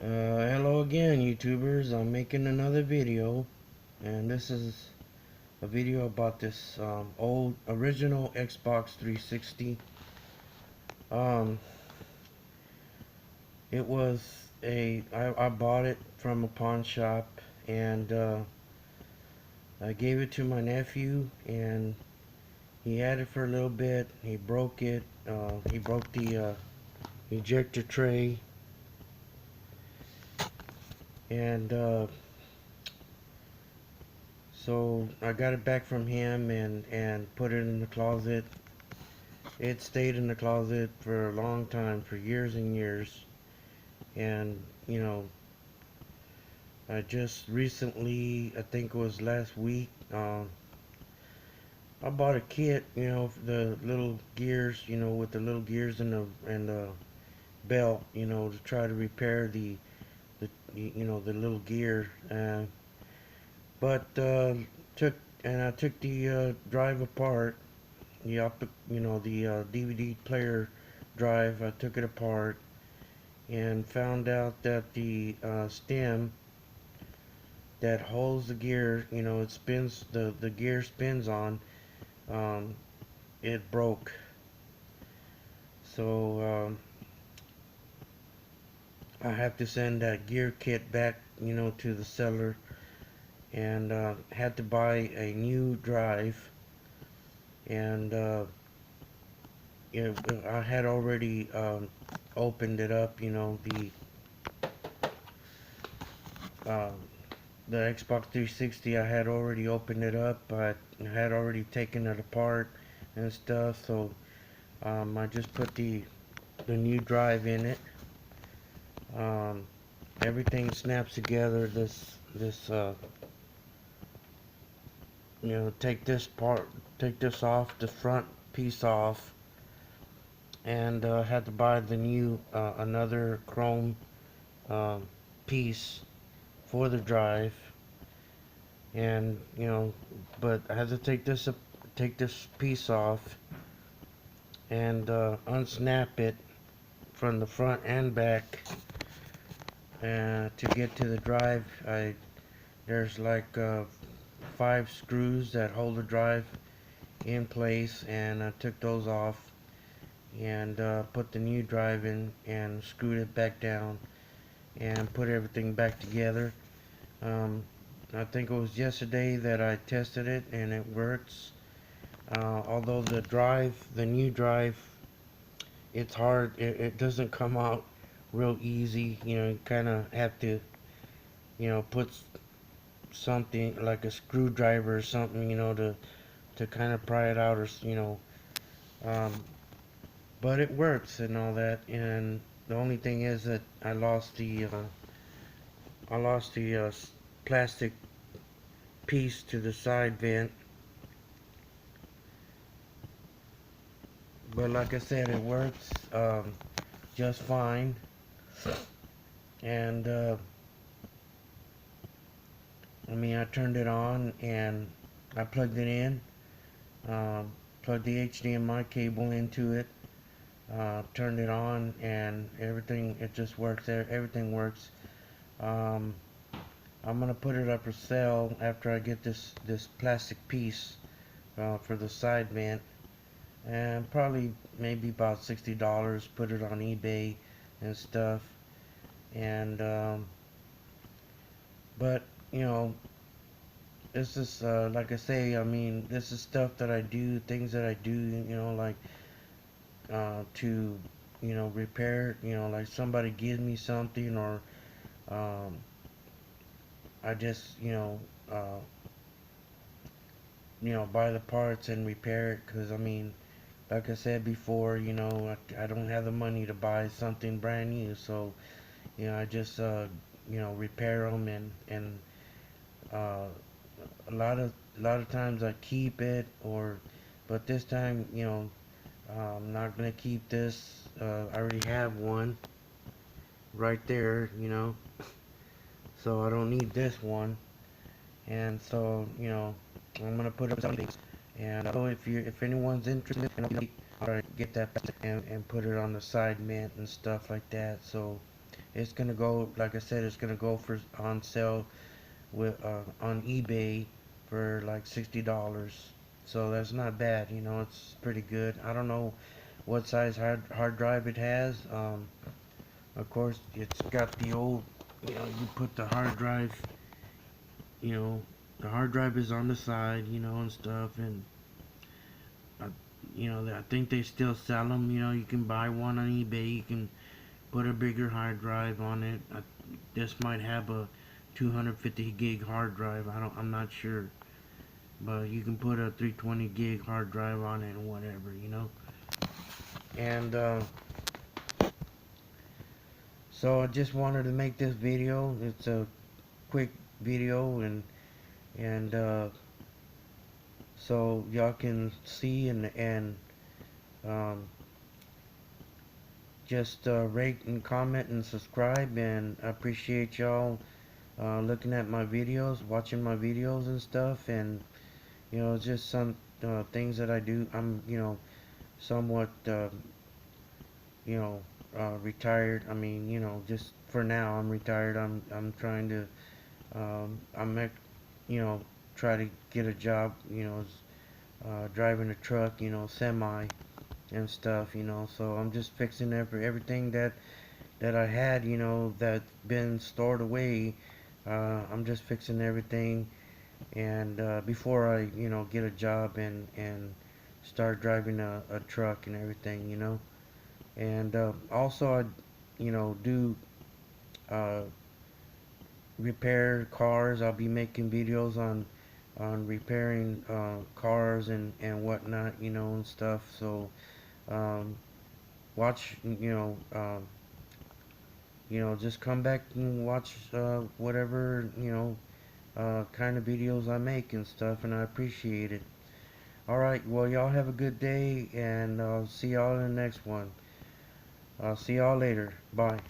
Hello again, YouTubers. I'm making another video, and this is a video about this old original Xbox 360. Um, it was I bought it from a pawn shop, and I gave it to my nephew, and he had it for a little bit. He broke it. He broke the ejector tray, and so I got it back from him and put it in the closet. It stayed in the closet for a long time, for years and years. And, I just recently, I think it was last week, I bought a kit, the little gears, with the little gears and the belt, to try to repair the little gear. But took and I took the drive apart, the DVD player drive. I took it apart and found out that the stem that holds the gear, it spins, the gear spins on, um, it broke. So I have to send that gear kit back, to the seller, and had to buy a new drive. And I had already opened it up, um, the Xbox 360. I had already opened it up. I had already taken it apart and stuff. So I just put the new drive in it. Um, Everything snaps together. This take this part, take this off, the front piece off, and had to buy the new another chrome um, piece for the drive. And but I had to take this piece off and unsnap it from the front and back. And to get to the drive, there's like 5 screws that hold the drive in place, and I took those off and put the new drive in and screwed it back down and put everything back together. Um, I think it was yesterday that I tested it, and it works. Although the new drive, it's hard. It doesn't come out real easy. You kind of have to, put something like a screwdriver or something, to kind of pry it out, or um, but it works and all that. And the only thing is that I lost the plastic piece to the side vent. But like I said, it works just fine. And I mean, I turned it on and I plugged it in, plugged the HDMI cable into it, turned it on, and everything, it just works. Everything works. Um, I'm gonna put it up for sale after I get this plastic piece for the side vent, and probably maybe about $60. Put it on eBay and stuff. And but this is like I say. I mean, this is stuff that I do, things that I do. Like to repair. Like somebody gives me something, or um, I just buy the parts and repair it. Because I mean, like I said before, I don't have the money to buy something brand new. So I just repair them, and uh, a lot of times I keep it, but this time, I'm not gonna keep this. I already have one right there, so I don't need this one. And so, I'm gonna put up some things. And so if anyone's interested, I'll get that and put it on the side mint and stuff like that. So it's gonna go, like I said, it's gonna go for on sale with on eBay for like $60. So that's not bad, you know. It's pretty good. I don't know what size hard drive it has. Of course, it's got the old, you know, you put the hard drive, you know, the hard drive is on the side, you know, and stuff, and uh, you know, I think they still sell them. You know, you can buy one on eBay. You can put a bigger hard drive on it. This might have a 250 gig hard drive. I'm not sure, but you can put a 320 gig hard drive on it and whatever, you know. And so I just wanted to make this video. It's a quick video, and so y'all can see and um, just rate and comment and subscribe, and I appreciate y'all looking at my videos, watching my videos and stuff, and you know, just some things that I do. I'm, you know, somewhat you know, retired. I mean, you know, just for now I'm retired. I'm trying to you know, try to get a job, you know, driving a truck, you know, semi and stuff, you know. So I'm just fixing everything that I had, you know, that's been stored away. I'm just fixing everything, and before I, you know, get a job and start driving a truck and everything, you know. And also I, you know, do uh, repair cars. I'll be making videos on repairing cars and whatnot, you know, and stuff. So um, watch, you know, just come back and watch whatever, you know, kind of videos I make and stuff, and I appreciate it. Alright, well, y'all have a good day, and I'll see y'all in the next one. I'll see y'all later. Bye.